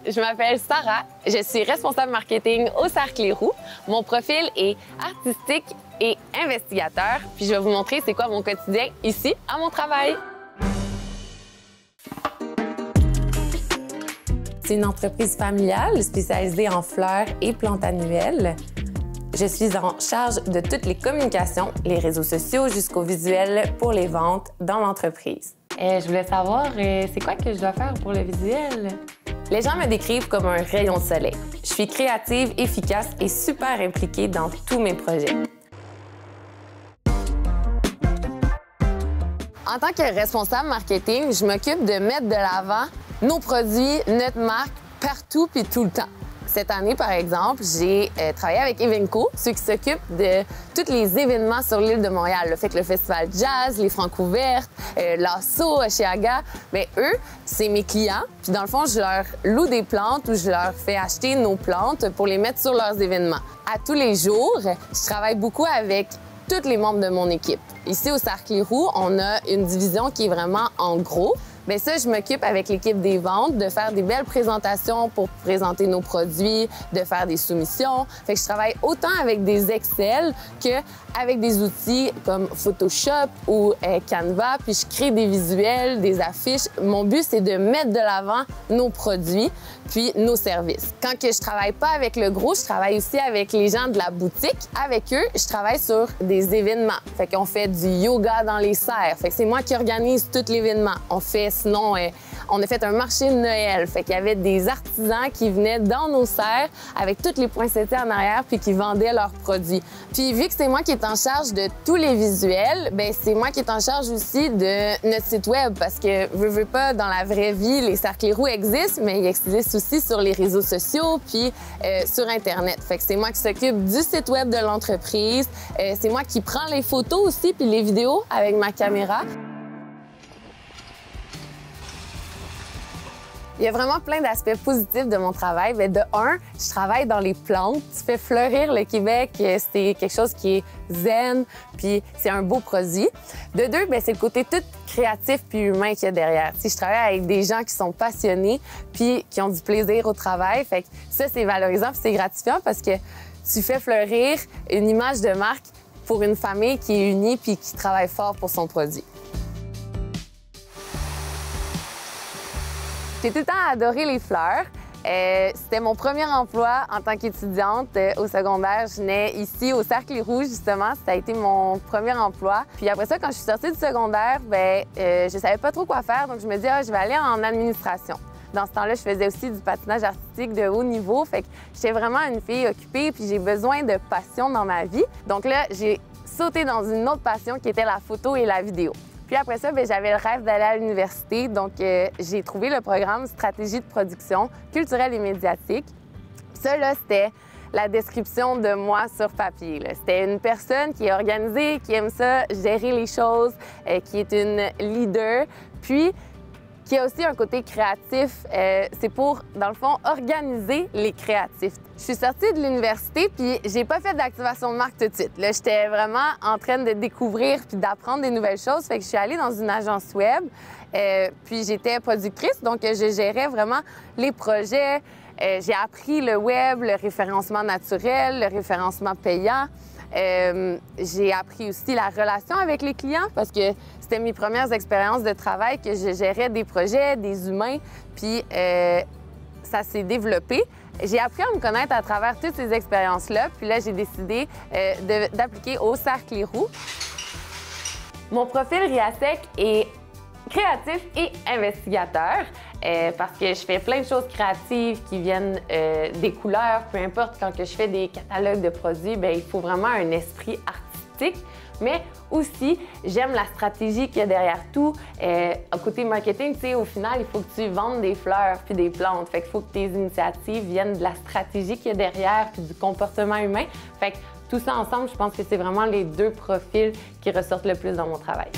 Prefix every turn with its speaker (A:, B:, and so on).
A: je m'appelle Sarah, je suis responsable marketing au Cercle Les Roux. Mon profil est artistique et investigateur, puis je vais vous montrer c'est quoi mon quotidien ici à mon travail. C'est une entreprise familiale spécialisée en fleurs et plantes annuelles. Je suis en charge de toutes les communications, les réseaux sociaux jusqu'au visuel pour les ventes dans l'entreprise. Je voulais savoir, c'est quoi que je dois faire pour le visuel? Les gens me décrivent comme un rayon de soleil. Je suis créative, efficace et super impliquée dans tous mes projets. En tant que responsable marketing, je m'occupe de mettre de l'avant nos produits, notre marque, partout puis tout le temps. Cette année, par exemple, j'ai travaillé avec Evenco, ceux qui s'occupent de tous les événements sur l'île de Montréal. Fait que le festival jazz, les Francouvertes, l'Asso, Oshéaga, mais eux, c'est mes clients. Puis dans le fond, je leur loue des plantes ou je leur fais acheter nos plantes pour les mettre sur leurs événements. À tous les jours, je travaille beaucoup avec tous les membres de mon équipe. Ici, au Cercle Les Roux, on a une division qui est vraiment en gros. Bien ça, je m'occupe avec l'équipe des ventes de faire des belles présentations pour présenter nos produits, de faire des soumissions. Fait que je travaille autant avec des Excel qu'avec des outils comme Photoshop ou Canva, puis je crée des visuels, des affiches. Mon but, c'est de mettre de l'avant nos produits puis nos services. Quand que je travaille pas avec le gros, je travaille aussi avec les gens de la boutique. Avec eux, je travaille sur des événements. Fait qu'on fait du yoga dans les serres. Fait que c'est moi qui organise tout l'événement. Sinon, on a fait un marché de Noël. Fait qu'il y avait des artisans qui venaient dans nos serres avec toutes les poinsettias en arrière puis qui vendaient leurs produits. Puis vu que c'est moi qui est en charge de tous les visuels, bien c'est moi qui est en charge aussi de notre site web parce que veux pas dans la vraie vie, les Cercles Les Roux existent, mais ils existent aussi sur les réseaux sociaux puis sur Internet. Fait que c'est moi qui s'occupe du site web de l'entreprise. C'est moi qui prends les photos aussi puis les vidéos avec ma caméra. Il y a vraiment plein d'aspects positifs de mon travail. Bien, de un, je travaille dans les plantes. Tu fais fleurir le Québec. C'est quelque chose qui est zen, puis c'est un beau produit. De deux, bien, c'est le côté tout créatif puis humain qu'il y a derrière. Tu sais, je travaille avec des gens qui sont passionnés puis qui ont du plaisir au travail. Fait que ça, c'est valorisant puis c'est gratifiant parce que tu fais fleurir une image de marque pour une famille qui est unie puis qui travaille fort pour son produit. J'ai tout le temps adoré les fleurs. C'était mon premier emploi en tant qu'étudiante au secondaire. Je venais ici au Cercle Les Roux, justement. Ça a été mon premier emploi. Puis après ça, quand je suis sortie du secondaire, bien, je savais pas trop quoi faire. Donc, je me dis, je vais aller en administration. Dans ce temps-là, je faisais aussi du patinage artistique de haut niveau. Fait que j'étais vraiment une fille occupée, puis j'ai besoin de passion dans ma vie. Donc là, j'ai sauté dans une autre passion qui était la photo et la vidéo. Puis après ça, j'avais le rêve d'aller à l'université. Donc, j'ai trouvé le programme Stratégie de production culturelle et médiatique. Puis ça, là, c'était la description de moi sur papier. C'était une personne qui est organisée, qui aime ça, gérer les choses, qui est une leader, puis qui a aussi un côté créatif. C'est pour, dans le fond, organiser les créatifs. Je suis sortie de l'université, puis j'ai pas fait d'activation de marque tout de suite. Là, j'étais vraiment en train de découvrir puis d'apprendre des nouvelles choses. Fait que je suis allée dans une agence web, puis j'étais productrice, donc je gérais vraiment les projets. J'ai appris le web, le référencement naturel, le référencement payant. J'ai appris aussi la relation avec les clients parce que c'était mes premières expériences de travail que je gérais des projets, des humains, puis ça s'est développé. J'ai appris à me connaître à travers toutes ces expériences-là, puis là, j'ai décidé d'appliquer au Cercle Les Roux. Mon profil RIASEC est créatif et investigateur parce que je fais plein de choses créatives qui viennent des couleurs, peu importe, quand que je fais des catalogues de produits, bien, il faut vraiment un esprit artistique, mais aussi, j'aime la stratégie qu'il y a derrière tout. Côté marketing, tu sais, au final, il faut que tu vendes des fleurs puis des plantes. Fait qu'il faut que tes initiatives viennent de la stratégie qu'il y a derrière puis du comportement humain. Fait que tout ça ensemble, je pense que c'est vraiment les deux profils qui ressortent le plus dans mon travail.